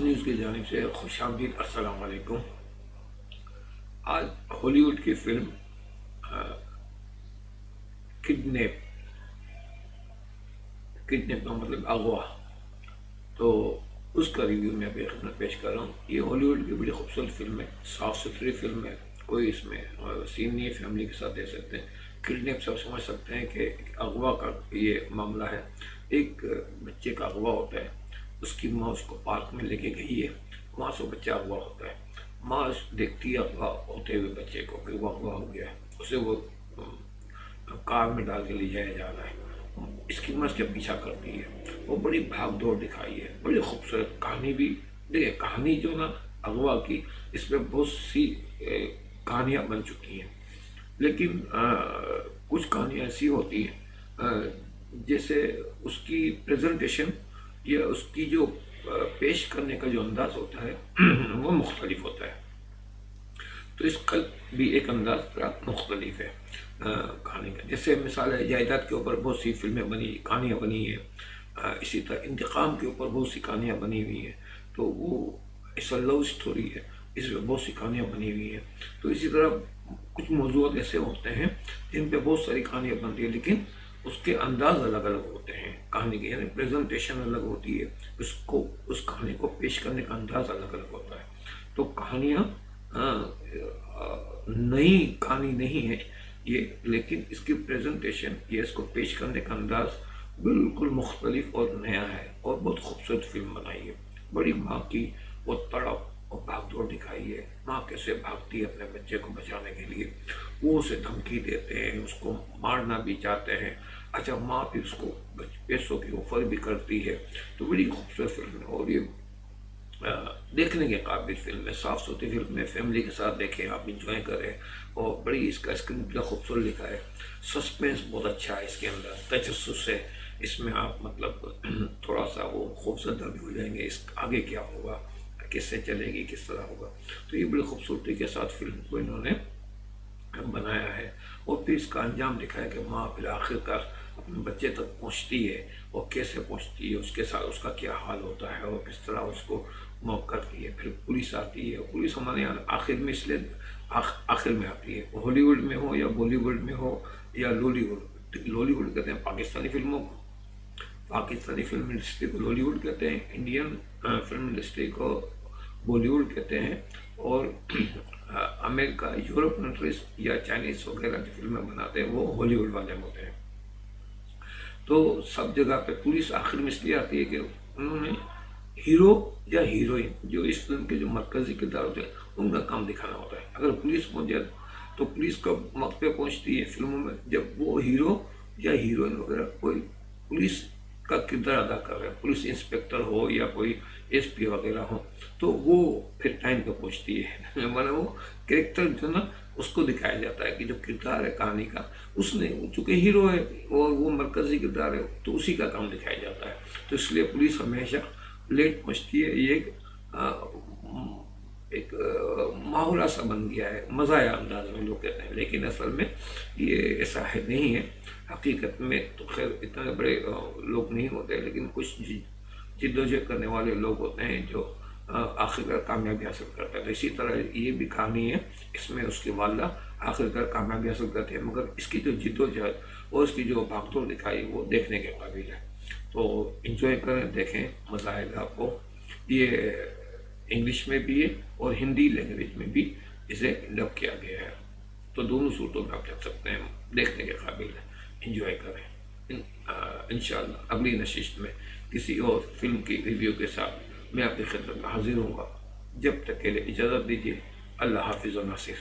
News کی جانب سے خوش آمدید، السلام علیکم۔ آج ہالی ووڈ کی فلم کڈنیپ کا مطلب اغوا، تو اس کا ریویو میں ابھی خدمت پیش کر رہا ہوں۔ یہ ہالی ووڈ کی بڑی خوبصورت فلم ہے، صاف ستھری فلم ہے، کوئی اس میں سین نہیں ہے، فیملی کے ساتھ دیکھ سکتے ہیں۔ کڈنیپ سب سمجھ سکتے ہیں کہ ایک اغوا کا یہ معاملہ ہے۔ ایک بچے کا اغوا ہوتا ہے، اس کی ماں اس کو پارک میں لے کے گئی ہے، وہاں سے بچہ اغوا ہوتا ہے۔ ماں دیکھتی ہے اغوا ہوتے ہوئے بچے کو کہ وہ اغوا ہو گیا ہے، اسے وہ کار میں ڈال کے لے جایا جا رہا ہے، اس کی ماں اس کے پیچھا کرتی ہے۔ وہ بڑی بھاگ دوڑ دکھائی ہے، بڑی خوبصورت کہانی بھی دیکھیں۔ کہانی جو نا اغوا کی، اس میں بہت سی کہانیاں بن چکی ہیں، لیکن کچھ کہانیاں ایسی ہوتی ہیں جیسے اس کی پریزنٹیشن یا اس کی جو پیش کرنے کا جو انداز ہوتا ہے وہ مختلف ہوتا ہے۔ تو اس کا بھی ایک انداز تھوڑا مختلف ہے کہانی کا۔ جیسے مثال ہے، جائیداد کے اوپر بہت سی فلمیں بنی، کہانیاں بنی ہیں، اسی طرح انتقام کے اوپر بہت سی کہانیاں بنی ہوئی ہیں، تو وہ ایسا لو سٹوری ہے، اس میں بہت سی کہانیاں بنی ہوئی ہیں۔ تو اسی طرح کچھ موضوعات ایسے ہوتے ہیں جن پہ بہت ساری کہانیاں بنتی ہیں، لیکن اس کے انداز الگ الگ ہوتے ہیں کہانی کے، یعنی پریزنٹیشن الگ ہوتی ہے، اس کہانی کو پیش کرنے کا انداز الگ الگ ہوتا ہے۔ تو کہانیاں نئی کہانی نہیں ہے یہ، لیکن اس کی پریزنٹیشن یا اس کو پیش کرنے کا انداز بالکل مختلف اور نیا ہے، اور بہت خوبصورت فلم بنائی ہے۔ بڑی ماں کی وہ تڑپ اور بھاگ دوڑ دکھائی ہے، ماں کیسے بھاگتی ہے اپنے بچے کو بچانے کے لیے، وہ اسے دھمکی دیتے ہیں، اس کو مارنا بھی چاہتے ہیں، اچھا ماں بھی اس کو پیسوں کی آفر بھی کرتی ہے۔ تو بڑی خوبصورت فلم ہے، اور یہ دیکھنے کے قابل فلم ہے، صاف ستھری فلم ہے، فیملی کے ساتھ دیکھیں، آپ انجوائے کریں، اور بڑی اس کا اسکرین پلے خوبصورت لکھا ہے، سسپینس بہت اچھا ہے اس کے اندر، تجسس ہے اس میں، آپ مطلب تھوڑا سا وہ خوفزدہ بھی ہو جائیں گے، اس آگے کیا ہوگا، کس سے چلے گی، کس طرح ہوگا۔ تو یہ بڑی خوبصورتی کے ساتھ فلم کو انہوں نے بنایا ہے، اور پھر اس کا انجام دکھایا کہ ماں پھر آخر کار اپنے بچے تک پہنچتی ہے، اور کیسے پہنچتی ہے، اس کے ساتھ اس کا کیا حال ہوتا ہے، اور کس طرح اس کو موقع کرتی ہے۔ پھر پولیس آتی ہے، پولیس ہمارے یہاں آخر میں اس لیے آخر میں آتی ہے، ہالی ووڈ میں ہو یا بالی ووڈ میں ہو یا لولی ووڈ، لولی ووڈ کہتے ہیں پاکستانی فلموں کو، پاکستانی فلم انڈسٹری کو لولی ووڈ کہتے ہیں، انڈین فلم انڈسٹری کو بالی ووڈ کہتے ہیں، اور امریکہ، یورپ کنٹریز یا چائنیز وغیرہ جو فلمیں بناتے ہیں وہ ہالی ووڈ والے ہوتے ہیں۔ تو سب جگہ پہ پولیس آخر میں اس لیے آتی ہے کہ انہوں نے ہیرو یا ہیروئن جو اس فلم کے جو مرکزی کردار ہوتے ہیں ان کا کام دکھانا ہوتا ہے۔ اگر پولیس پہنچ جائے تو پولیس کب وقت پہ پہنچتی ہے فلموں میں، جب وہ ہیرو یا ہیروئن وغیرہ کوئی پولیس کا کردار ادا کر رہے ہیں، پولیس انسپیکٹر ہو یا کوئی ایس پی وغیرہ ہو، تو وہ پھر ٹائم پہ پہنچتی ہے، مطلب وہ کریکٹر جو نا اس کو دکھایا جاتا ہے کہ جو کردار ہے کہانی کا، اس نے چونکہ ہیرو ہے اور وہ مرکزی کردار ہے تو اسی کا کام دکھایا جاتا ہے۔ تو اس لیے پولیس ہمیشہ لیٹ پہنچتی ہے، یہ ایک ماحولہ سا بن گیا ہے، مزاحیہ انداز میں لوگ کہتے ہیں، لیکن اصل میں یہ ایسا ہے نہیں ہے۔ حقیقت میں تو خیر اتنے بڑے لوگ نہیں ہوتے، لیکن کچھ جد و جہد کرنے والے لوگ ہوتے ہیں جو آخرکار کامیابی حاصل کرتے ہیں۔ تو اسی طرح یہ بھی کہانی ہے، اس میں اس کی والدہ آخرکار کامیابی حاصل کرتی ہے، مگر اس کی جو جد و جہد اور اس کی جو بھاگ دوڑ دکھائی وہ دیکھنے کے قابل ہے۔ تو انجوائے کریں، دیکھیں، مزہ آئے گا آپ کو۔ یہ انگلش میں بھی ہے اور ہندی لینگویج میں بھی اسے ڈب کیا گیا ہے، تو دونوں صورتوں میں آپ دیکھ سکتے ہیں، دیکھنے کے قابل ہے، انجوائے کریں۔ انشاءاللہ اگلی نشست میں کسی اور فلم کی ریویو کے ساتھ میں آپ کی خدمت میں حاضر ہوں گا۔ جب تک کے لیے اجازت دیجیے، اللہ حافظ و ناصر۔